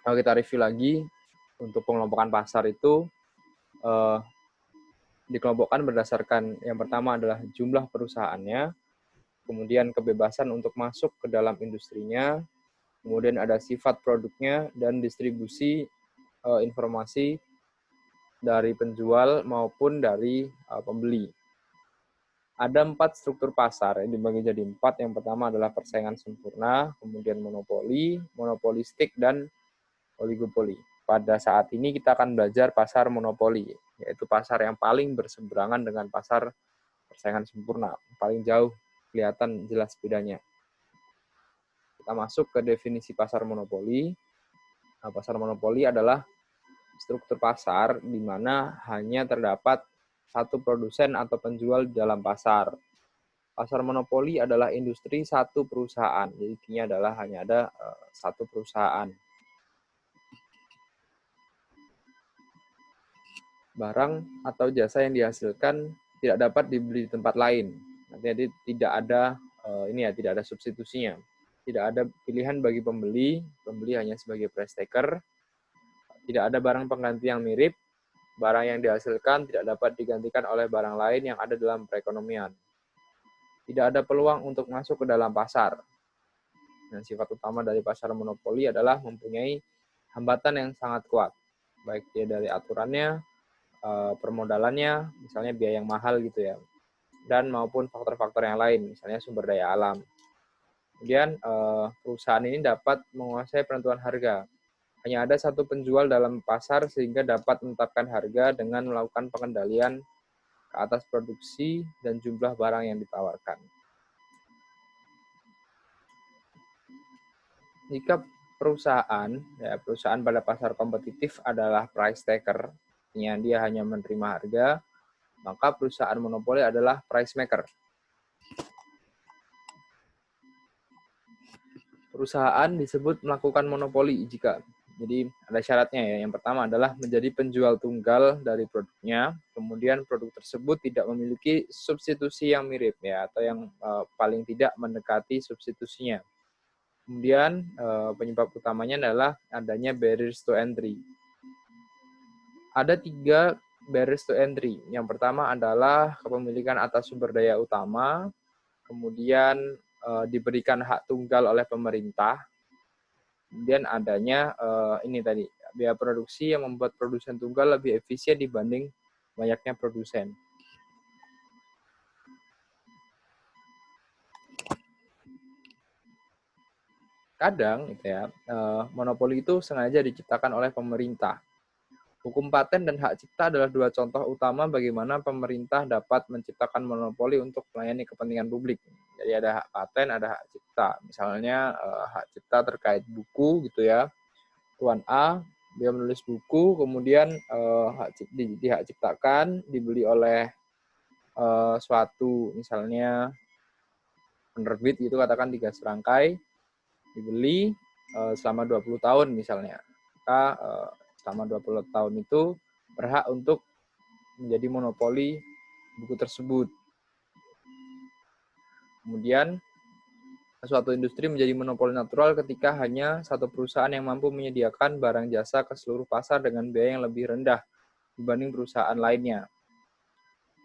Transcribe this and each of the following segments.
Kalau kita review lagi, untuk pengelompokan pasar itu dikelompokkan berdasarkan yang pertama adalah jumlah perusahaannya, kemudian kebebasan untuk masuk ke dalam industrinya, kemudian ada sifat produknya, dan distribusi informasi dari penjual maupun dari pembeli. Ada 4 struktur pasar yang dibagi jadi 4. Yang pertama adalah persaingan sempurna, kemudian monopoli, monopolistik, dan oligopoli. Pada saat ini kita akan belajar pasar monopoli, yaitu pasar yang paling berseberangan dengan pasar persaingan sempurna. Paling jauh kelihatan jelas bedanya. Kita masuk ke definisi pasar monopoli. Nah, pasar monopoli adalah struktur pasar di mana hanya terdapat satu produsen atau penjual di dalam pasar. Pasar monopoli adalah industri satu perusahaan. Jadi intinya adalah hanya ada satu perusahaan. Barang atau jasa yang dihasilkan tidak dapat dibeli di tempat lain. Nanti tidak ada tidak ada substitusinya. Tidak ada pilihan bagi pembeli hanya sebagai price taker. Tidak ada barang pengganti yang mirip. Barang yang dihasilkan tidak dapat digantikan oleh barang lain yang ada dalam perekonomian. Tidak ada peluang untuk masuk ke dalam pasar. Dan sifat utama dari pasar monopoli adalah mempunyai hambatan yang sangat kuat, baik dia dari aturannya, permodalannya, misalnya biaya yang mahal gitu ya, dan maupun faktor-faktor yang lain, misalnya sumber daya alam. Kemudian perusahaan ini dapat menguasai penentuan harga. Hanya ada satu penjual dalam pasar sehingga dapat menetapkan harga dengan melakukan pengendalian ke atas produksi dan jumlah barang yang ditawarkan. Jika perusahaan pada pasar kompetitif adalah price taker, artinya dia hanya menerima harga, maka perusahaan monopoli adalah price maker. Perusahaan disebut melakukan monopoli jika jadi ada syaratnya ya. Yang pertama adalah menjadi penjual tunggal dari produknya, kemudian produk tersebut tidak memiliki substitusi yang mirip ya, atau yang paling tidak mendekati substitusinya. Kemudian penyebab utamanya adalah adanya barriers to entry. Ada 3 barriers to entry. Yang pertama adalah kepemilikan atas sumber daya utama, kemudian diberikan hak tunggal oleh pemerintah, kemudian adanya biaya produksi yang membuat produsen tunggal lebih efisien dibanding banyaknya produsen. Kadang monopoli itu sengaja diciptakan oleh pemerintah. Hukum paten dan hak cipta adalah 2 contoh utama bagaimana pemerintah dapat menciptakan monopoli untuk melayani kepentingan publik. Jadi ada hak paten, ada hak cipta. Misalnya hak cipta terkait buku gitu ya. Tuan A, dia menulis buku, kemudian hak ciptakan dibeli oleh suatu misalnya penerbit gitu, katakan 3 serangkai, dibeli selama 20 tahun misalnya. Maka selama 20 tahun itu berhak untuk menjadi monopoli buku tersebut. Kemudian suatu industri menjadi monopoli natural ketika hanya satu perusahaan yang mampu menyediakan barang jasa ke seluruh pasar dengan biaya yang lebih rendah dibanding perusahaan lainnya.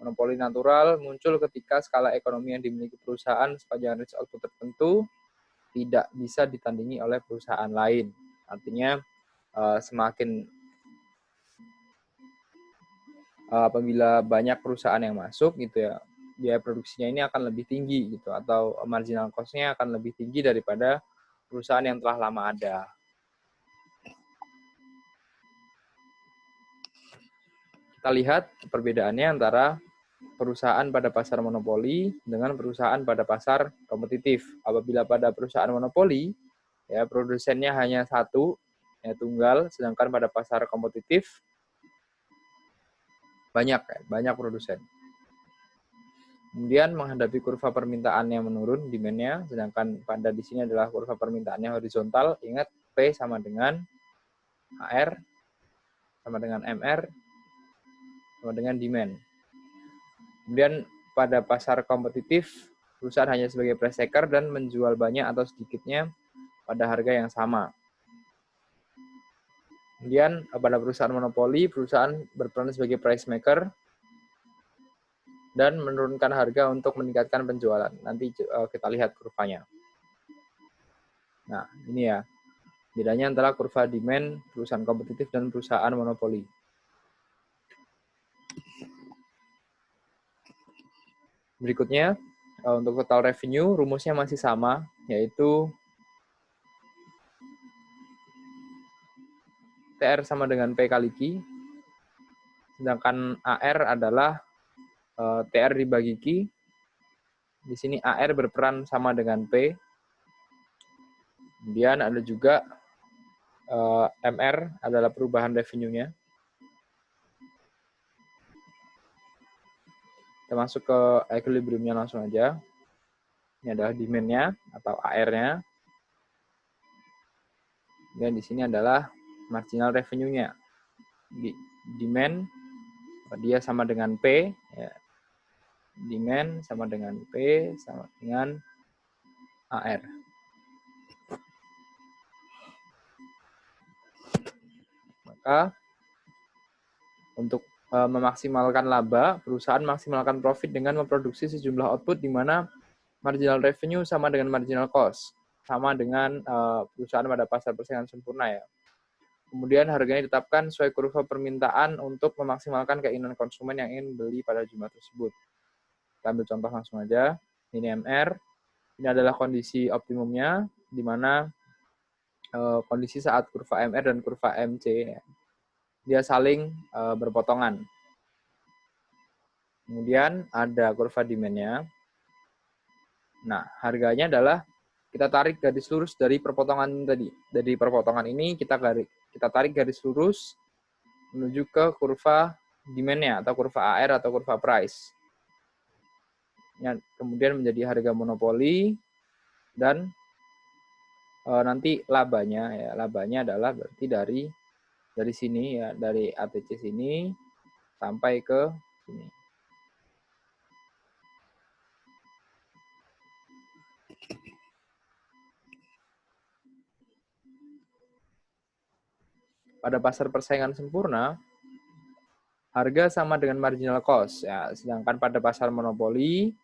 Monopoli natural muncul ketika skala ekonomi yang dimiliki perusahaan sepanjang range output tertentu tidak bisa ditandingi oleh perusahaan lain. Artinya semakin apabila banyak perusahaan yang masuk gitu ya, biaya produksinya ini akan lebih tinggi gitu, atau marginal cost-nya akan lebih tinggi daripada perusahaan yang telah lama ada. Kita lihat perbedaannya antara perusahaan pada pasar monopoli dengan perusahaan pada pasar kompetitif. Apabila pada perusahaan monopoli, ya produsennya hanya satu, ya tunggal, sedangkan pada pasar kompetitif banyak produsen. Kemudian menghadapi kurva permintaan yang menurun, demand-nya, sedangkan pada di sini adalah kurva permintaannya horizontal. Ingat, P sama dengan HR, sama dengan MR, sama dengan demand. Kemudian pada pasar kompetitif, perusahaan hanya sebagai price taker dan menjual banyak atau sedikitnya pada harga yang sama. Kemudian pada perusahaan monopoli, perusahaan berperan sebagai price maker dan menurunkan harga untuk meningkatkan penjualan. Nanti kita lihat kurvanya. Nah, ini ya. Bedanya antara kurva demand, perusahaan kompetitif, dan perusahaan monopoli. Berikutnya, untuk total revenue, rumusnya masih sama, yaitu TR sama dengan P kali Q, sedangkan AR adalah TR dibagi Q. Di sini AR berperan sama dengan P. Kemudian ada juga MR adalah perubahan revenue-nya. Kita masuk ke equilibrium-nya langsung aja. Ini adalah demand-nya atau AR-nya. Dan di sini adalah marginal revenue-nya. Demand, dia sama dengan P. Ya. Demand sama dengan P, sama dengan AR. Maka untuk memaksimalkan laba, perusahaan maksimalkan profit dengan memproduksi sejumlah output di mana marginal revenue sama dengan marginal cost, sama dengan perusahaan pada pasar persaingan sempurna ya. Kemudian harganya ditetapkan sesuai kurva permintaan untuk memaksimalkan keinginan konsumen yang ingin beli pada jumlah tersebut. Kita ambil contoh langsung aja. Ini MR. Ini adalah kondisi optimumnya, di mana kondisi saat kurva MR dan kurva MC ya, dia saling berpotongan. Kemudian ada kurva demand-nya. Nah, harganya adalah kita tarik garis lurus dari perpotongan tadi. Dari perpotongan ini kita tarik garis lurus menuju ke kurva demand-nya atau kurva AR atau kurva price. Yang kemudian menjadi harga monopoli dan nanti labanya ya. Labanya adalah berarti dari sini ya, dari ATC sini sampai ke sini. Pada pasar persaingan sempurna, harga sama dengan marginal cost. Ya, sedangkan pada pasar monopoli,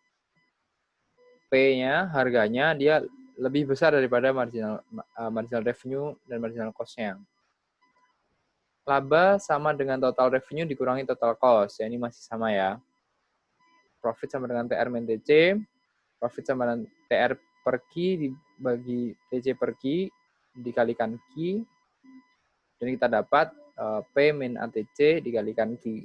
P-nya, harganya, dia lebih besar daripada marginal revenue dan marginal cost-nya. Laba sama dengan total revenue dikurangi total cost. Ya, ini masih sama ya. Profit sama dengan TR min TC. Profit sama dengan TR per Q dibagi TC per Q dikalikan Q. Dan kita dapat P min ATC dikalikan Q.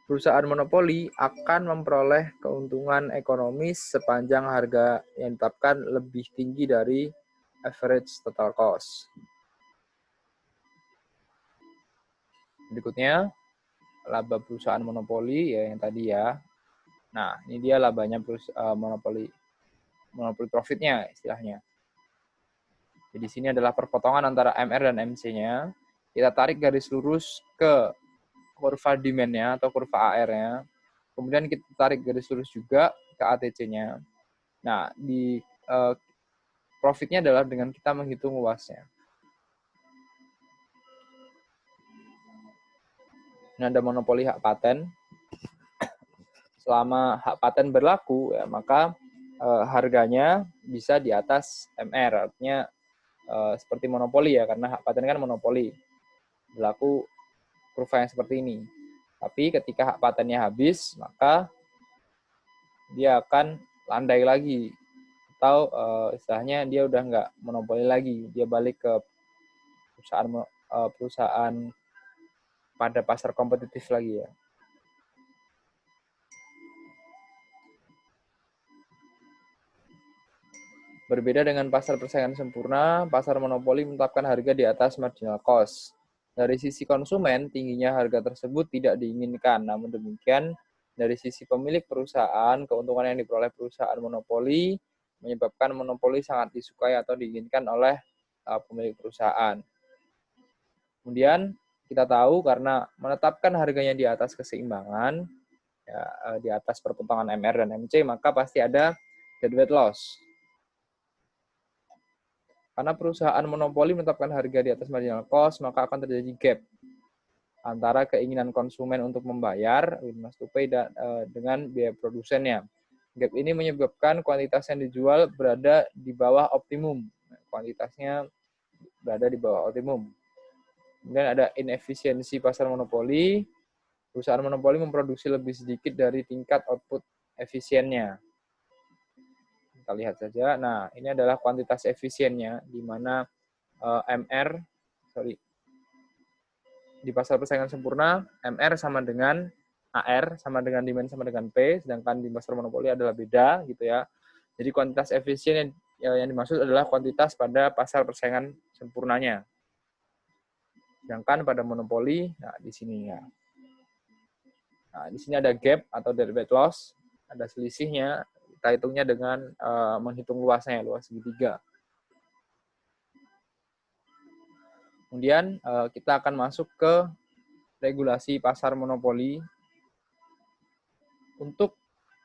Perusahaan monopoli akan memperoleh keuntungan ekonomis sepanjang harga yang ditetapkan lebih tinggi dari average total cost. Berikutnya, laba perusahaan monopoli ya yang tadi ya. Nah, ini dia labanya monopoli profitnya istilahnya. Jadi di sini adalah perpotongan antara MR dan MC-nya. Kita tarik garis lurus ke kurva demand-nya atau kurva AR-nya. Kemudian kita tarik garis lurus juga ke ATC-nya. Nah, di profitnya adalah dengan kita menghitung luasnya. Ini ada monopoli hak paten. Selama hak paten berlaku, ya, maka harganya bisa di atas MR. Artinya seperti monopoli ya, karena hak paten kan monopoli. Berlaku kurva yang seperti ini. Tapi ketika hak patennya habis, maka dia akan landai lagi. Atau istilahnya dia udah nggak monopoli lagi. Dia balik ke perusahaan pada pasar kompetitif lagi ya. Berbeda dengan pasar persaingan sempurna, pasar monopoli menetapkan harga di atas marginal cost. Dari sisi konsumen, tingginya harga tersebut tidak diinginkan. Namun demikian, dari sisi pemilik perusahaan, keuntungan yang diperoleh perusahaan monopoli menyebabkan monopoli sangat disukai atau diinginkan oleh pemilik perusahaan. Kemudian kita tahu karena menetapkan harganya di atas keseimbangan, ya, di atas perpotongan MR dan MC, maka pasti ada deadweight loss. Karena perusahaan monopoli menetapkan harga di atas marginal cost, maka akan terjadi gap antara keinginan konsumen untuk membayar willingness to pay dengan biaya produsennya. Gap ini menyebabkan kuantitas yang dijual berada di bawah optimum. Kuantitasnya berada di bawah optimum. Kemudian ada inefisiensi pasar monopoli. Perusahaan monopoli memproduksi lebih sedikit dari tingkat output efisiennya. Kita lihat saja. Nah, ini adalah kuantitas efisiennya, di mana di pasar persaingan sempurna, MR sama dengan AR, sama dengan demand sama dengan P, sedangkan di pasar monopoli adalah beda, gitu ya. Jadi kuantitas efisien yang dimaksud adalah kuantitas pada pasar persaingan sempurnanya. Sedangkan pada monopoli, nah di sini ya. Nah, di sini ada gap atau deadweight loss, ada selisihnya. Kita hitungnya dengan menghitung luasnya, luas segitiga. Kemudian kita akan masuk ke regulasi pasar monopoli. Untuk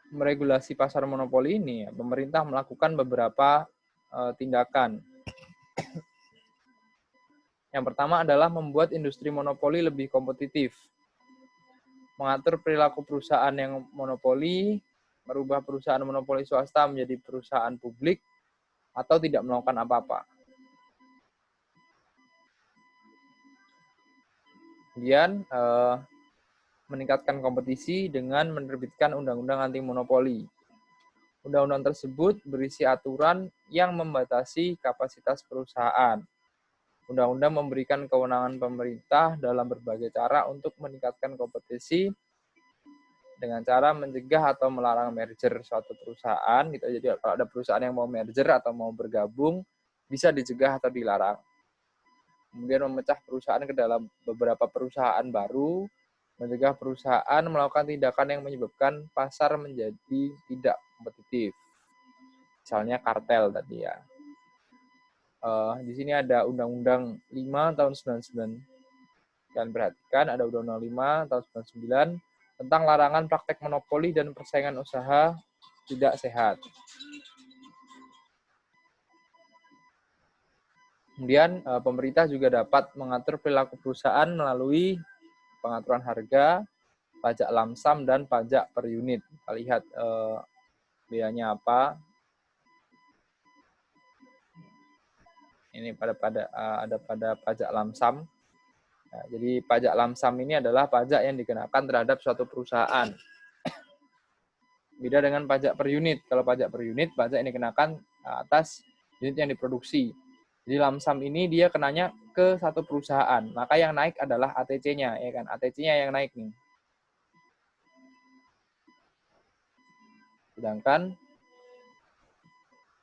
meregulasi pasar monopoli ini, pemerintah melakukan beberapa tindakan. Yang pertama adalah membuat industri monopoli lebih kompetitif, mengatur perilaku perusahaan yang monopoli, merubah perusahaan monopoli swasta menjadi perusahaan publik, atau tidak melakukan apa-apa. Kemudian meningkatkan kompetisi dengan menerbitkan undang-undang anti monopoli. Undang-undang tersebut berisi aturan yang membatasi kapasitas perusahaan. Undang-undang memberikan kewenangan pemerintah dalam berbagai cara untuk meningkatkan kompetisi dengan cara mencegah atau melarang merger suatu perusahaan. Gitu. Jadi kalau ada perusahaan yang mau merger atau mau bergabung, bisa dicegah atau dilarang. Kemudian memecah perusahaan ke dalam beberapa perusahaan baru, mencegah perusahaan melakukan tindakan yang menyebabkan pasar menjadi tidak kompetitif. Misalnya kartel tadi ya. Di sini ada Undang-Undang 5 tahun 99. Kalian perhatikan ada Undang-Undang 5 tahun 99 tentang larangan praktek monopoli dan persaingan usaha tidak sehat. Kemudian pemerintah juga dapat mengatur perilaku perusahaan melalui pengaturan harga, pajak lamsam, dan pajak per unit. Kita lihat biayanya apa. Ini ada pada pajak lamsam. Nah, jadi pajak lamsam ini adalah pajak yang dikenakan terhadap suatu perusahaan. Beda dengan pajak per unit. Kalau pajak per unit, pajak yang dikenakan atas unit yang diproduksi. Jadi lamsam ini dia kenanya ke satu perusahaan. Maka yang naik adalah ATC-nya, ya kan? ATC-nya yang naik nih. Sedangkan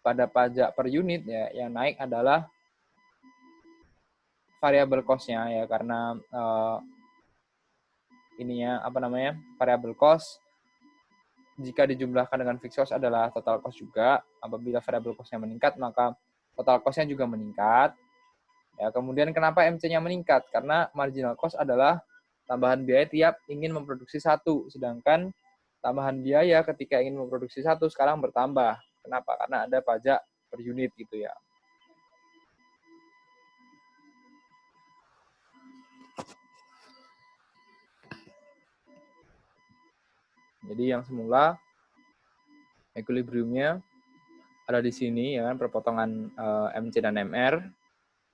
pada pajak per unit ya yang naik adalah variable cost-nya ya, karena variable cost jika dijumlahkan dengan fixed cost adalah total cost juga. Apabila variable cost-nya meningkat, maka total cost-nya juga meningkat. Ya, kemudian kenapa MC-nya meningkat? Karena marginal cost adalah tambahan biaya tiap ingin memproduksi satu, sedangkan tambahan biaya ketika ingin memproduksi satu sekarang bertambah. Kenapa? Karena ada pajak per unit gitu ya. Jadi yang semula equilibriumnya ada di sini ya kan, perpotongan MC dan MR.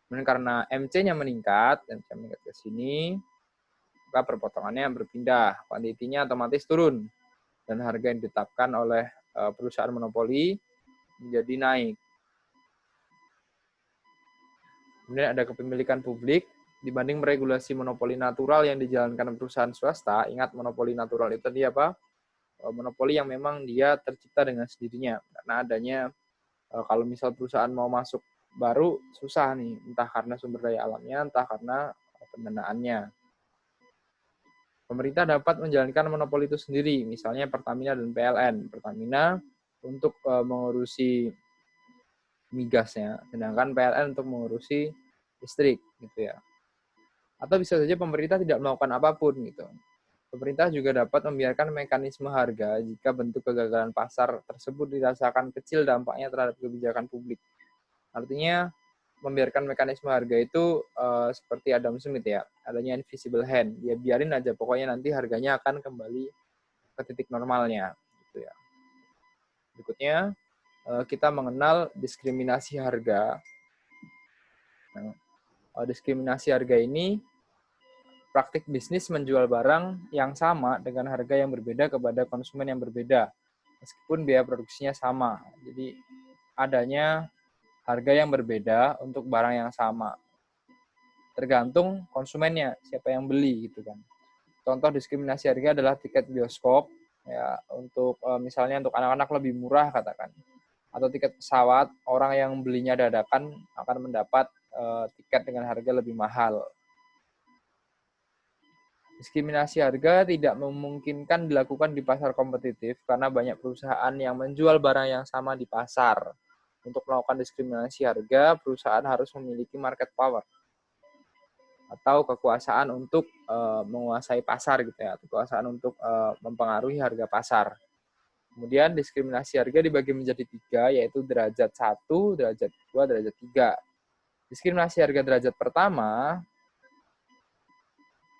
Kemudian karena MC-nya meningkat, MC meningkat ke sini, maka perpotongannya berpindah, kuantitinya otomatis turun dan harga yang ditetapkan oleh perusahaan monopoli menjadi naik. Kemudian ada kepemilikan publik. Dibanding meregulasi monopoli natural yang dijalankan perusahaan swasta, ingat monopoli natural itu dia apa? Monopoli yang memang dia tercipta dengan sendirinya. Karena adanya, kalau misal perusahaan mau masuk baru, susah nih. Entah karena sumber daya alamnya, entah karena pendanaannya. Pemerintah dapat menjalankan monopoli itu sendiri, misalnya Pertamina dan PLN. Pertamina untuk mengurusi migasnya, sedangkan PLN untuk mengurusi listrik, gitu ya. Atau bisa saja pemerintah tidak melakukan apapun gitu. Pemerintah juga dapat membiarkan mekanisme harga jika bentuk kegagalan pasar tersebut dirasakan kecil dampaknya terhadap kebijakan publik. Artinya membiarkan mekanisme harga itu seperti Adam Smith ya, adanya invisible hand. Ya biarin aja, pokoknya nanti harganya akan kembali ke titik normalnya gitu ya. Berikutnya kita mengenal diskriminasi harga. Nah, diskriminasi harga ini praktik bisnis menjual barang yang sama dengan harga yang berbeda kepada konsumen yang berbeda, meskipun biaya produksinya sama. Jadi adanya harga yang berbeda untuk barang yang sama. Tergantung konsumennya, siapa yang beli gitu kan. Contoh diskriminasi harga adalah tiket bioskop ya, untuk misalnya untuk anak-anak lebih murah katakan. Atau tiket pesawat, orang yang belinya dadakan akan mendapat tiket dengan harga lebih mahal. Diskriminasi harga tidak memungkinkan dilakukan di pasar kompetitif karena banyak perusahaan yang menjual barang yang sama di pasar. Untuk melakukan diskriminasi harga, perusahaan harus memiliki market power atau kekuasaan untuk menguasai pasar gitu ya, kekuasaan untuk mempengaruhi harga pasar. Kemudian diskriminasi harga dibagi menjadi 3, yaitu derajat 1, derajat 2, derajat 3. Diskriminasi harga derajat pertama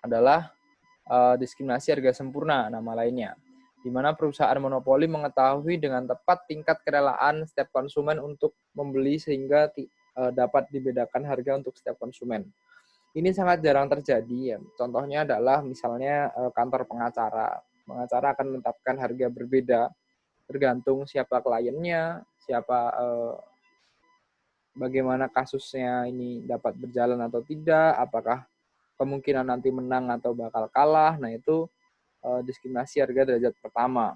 adalah diskriminasi harga sempurna, nama lainnya, di mana perusahaan monopoli mengetahui dengan tepat tingkat kerelaan setiap konsumen untuk membeli sehingga dapat dibedakan harga untuk setiap konsumen. Ini sangat jarang terjadi ya. Contohnya adalah misalnya kantor pengacara. Pengacara akan menetapkan harga berbeda tergantung siapa kliennya, siapa bagaimana kasusnya ini dapat berjalan atau tidak, apakah kemungkinan nanti menang atau bakal kalah. Nah, itu diskriminasi harga derajat pertama.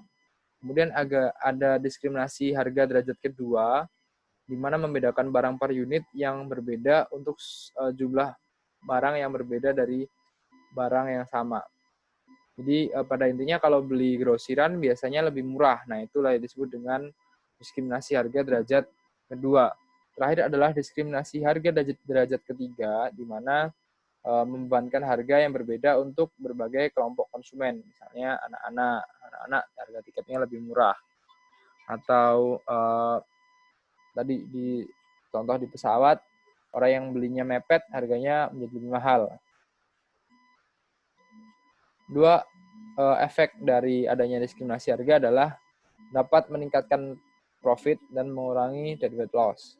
Kemudian ada diskriminasi harga derajat kedua, di mana membedakan barang per unit yang berbeda untuk jumlah barang yang berbeda dari barang yang sama. Jadi pada intinya kalau beli grosiran biasanya lebih murah. Nah, itulah yang disebut dengan diskriminasi harga derajat kedua. Terakhir adalah diskriminasi harga derajat ketiga, di mana membebankan harga yang berbeda untuk berbagai kelompok konsumen. Misalnya anak-anak harga tiketnya lebih murah. Atau tadi di contoh di pesawat, orang yang belinya mepet harganya menjadi lebih mahal. Dua efek dari adanya diskriminasi harga adalah dapat meningkatkan profit dan mengurangi deadweight loss.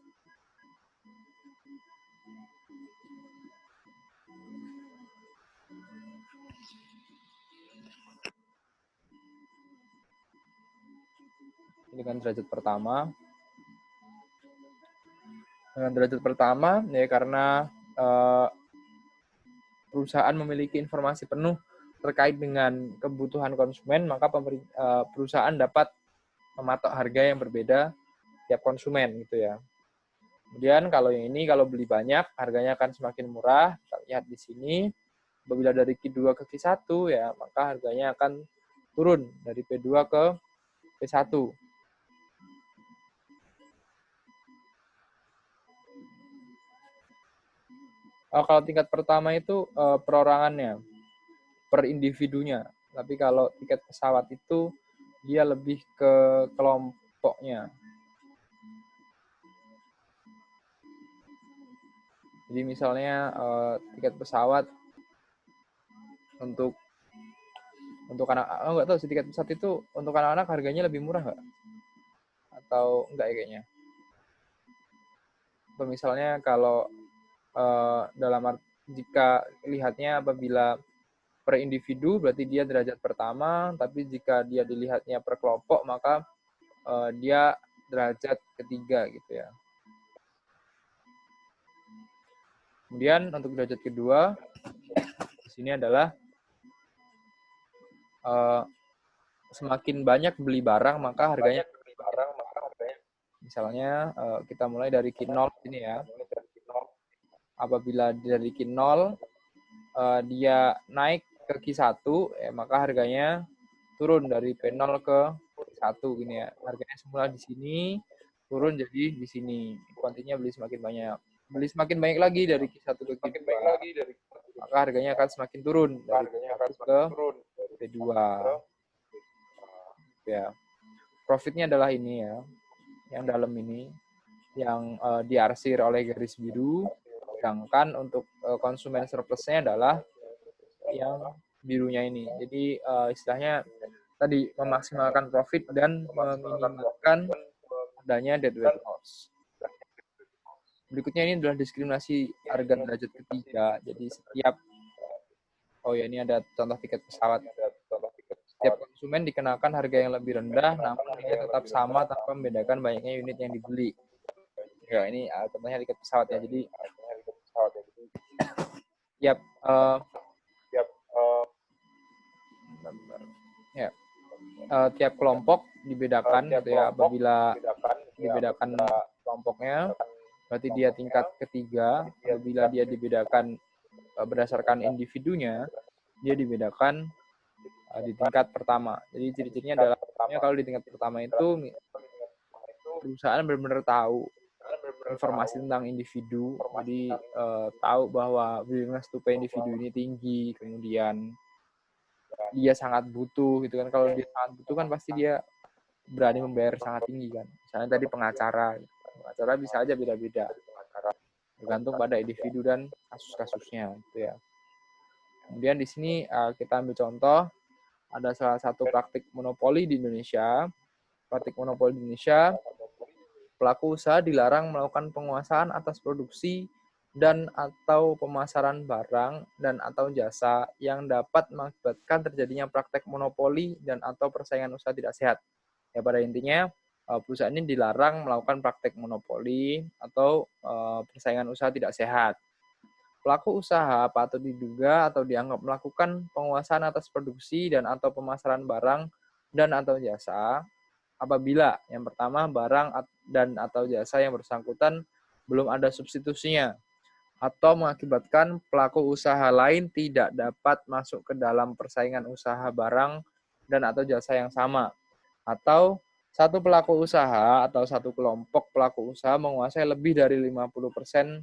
Ini kan derajat pertama. Dengan derajat pertama, ya karena perusahaan memiliki informasi penuh terkait dengan kebutuhan konsumen, maka perusahaan dapat mematok harga yang berbeda tiap konsumen gitu ya. Kemudian kalau yang ini, kalau beli banyak, harganya akan semakin murah. Kita lihat di sini, apabila dari Q2 ke Q1 ya, maka harganya akan turun dari P2 ke P1. Kalau tingkat pertama itu perorangannya, per individunya. Tapi kalau tiket pesawat itu dia lebih ke kelompoknya. Jadi misalnya tiket pesawat untuk anak, nggak tahu sih, tiket pesawat itu untuk anak-anak harganya lebih murah nggak? Atau enggak ya kayaknya? Atau misalnya kalau jika lihatnya apabila per individu berarti dia derajat pertama, tapi jika dia dilihatnya per kelompok maka dia derajat ketiga gitu ya. Kemudian untuk derajat kedua di sini adalah semakin banyak beli barang maka harganya, misalnya kita mulai dari Q0 ini ya. Apabila dari Q0 dia naik ke Q1 ya, maka harganya turun dari P0 ke Q1 gini ya. Harganya semula di sini turun jadi di sini. Kuantinya beli semakin banyak. Beli semakin banyak lagi dari Q1 ke Q2, maka harganya akan semakin turun dari Q1 ke P2. Ya. Profitnya adalah ini ya, yang dalam ini. yang diarsir oleh garis biru, sedangkan untuk konsumen surplusnya adalah yang birunya ini. Jadi istilahnya tadi memaksimalkan profit dan meminimalkan adanya deadweight loss. Berikutnya ini adalah diskriminasi harga derajat ketiga. Jadi ini ada contoh tiket pesawat. Setiap konsumen dikenakan harga yang lebih rendah, namun nilai tetap sama tanpa membedakan banyaknya unit yang dibeli. Ya, ini contohnya tiket pesawat ya. Jadi tiap tiap kelompok dibedakan gitu ya. Apabila dibedakan kelompoknya, berarti dia tingkat ketiga. Apabila dia dibedakan berdasarkan individunya, dia dibedakan di tingkat pertama. Jadi ciri-cirinya adalah kalau di tingkat pertama itu perusahaan benar-benar tahu informasi tentang individu, jadi tahu bahwa willingness to pay individu ini tinggi, kemudian dia sangat butuh gitu kan. Kalau dia sangat butuh kan pasti dia berani membayar sangat tinggi kan. Misalnya tadi pengacara bisa aja beda-beda, tergantung pada individu dan kasus-kasusnya gitu ya. Kemudian di sini kita ambil contoh, ada salah satu praktik monopoli di Indonesia. Praktik monopoli di Indonesia, pelaku usaha dilarang melakukan penguasaan atas produksi dan atau pemasaran barang dan atau jasa yang dapat mengakibatkan terjadinya praktek monopoli dan atau persaingan usaha tidak sehat. Ya, pada intinya perusahaan ini dilarang melakukan praktek monopoli atau persaingan usaha tidak sehat. Pelaku usaha patut diduga atau dianggap melakukan penguasaan atas produksi dan atau pemasaran barang dan atau jasa apabila yang pertama barang dan atau jasa yang bersangkutan belum ada substitusinya atau mengakibatkan pelaku usaha lain tidak dapat masuk ke dalam persaingan usaha barang dan atau jasa yang sama, atau satu pelaku usaha atau satu kelompok pelaku usaha menguasai lebih dari 50%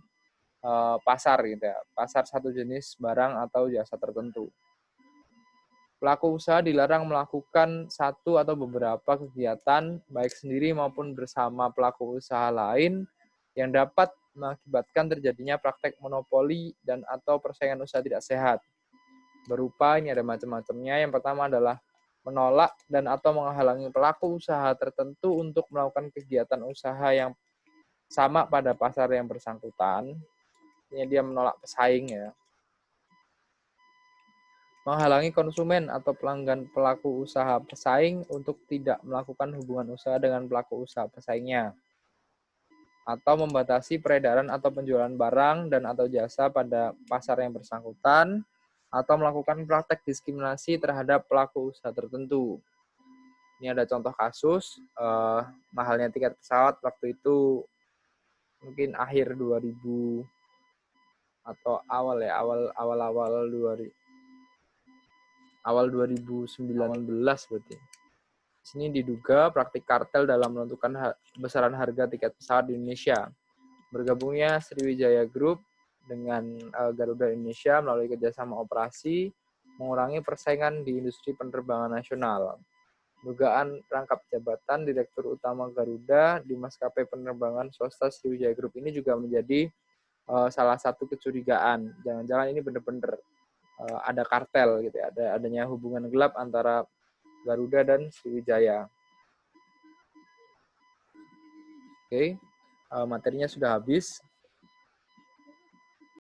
pasar gitu ya, pasar satu jenis barang atau jasa tertentu. Pelaku usaha dilarang melakukan satu atau beberapa kegiatan baik sendiri maupun bersama pelaku usaha lain yang dapat mengakibatkan terjadinya praktek monopoli dan atau persaingan usaha tidak sehat. Berupa ini ada macam-macamnya. Yang pertama adalah menolak dan atau menghalangi pelaku usaha tertentu untuk melakukan kegiatan usaha yang sama pada pasar yang bersangkutan. Ini dia menolak pesaing ya. Menghalangi konsumen atau pelanggan pelaku usaha pesaing untuk tidak melakukan hubungan usaha dengan pelaku usaha pesaingnya. Atau membatasi peredaran atau penjualan barang dan atau jasa pada pasar yang bersangkutan, atau melakukan praktek diskriminasi terhadap pelaku usaha tertentu. Ini ada contoh kasus, mahalnya tiket pesawat waktu itu mungkin akhir 2000 atau awal 2019 berarti. Di sini diduga praktik kartel dalam menentukan besaran harga tiket pesawat di Indonesia. Bergabungnya Sriwijaya Group dengan Garuda Indonesia melalui kerjasama operasi mengurangi persaingan di industri penerbangan nasional. Dugaan rangkap jabatan Direktur Utama Garuda di maskapai penerbangan swasta Sriwijaya Group ini juga menjadi salah satu kecurigaan. Jangan-jangan ini benar-benar ada kartel gitu ya, adanya hubungan gelap antara Garuda dan Sriwijaya. Oke, materinya sudah habis.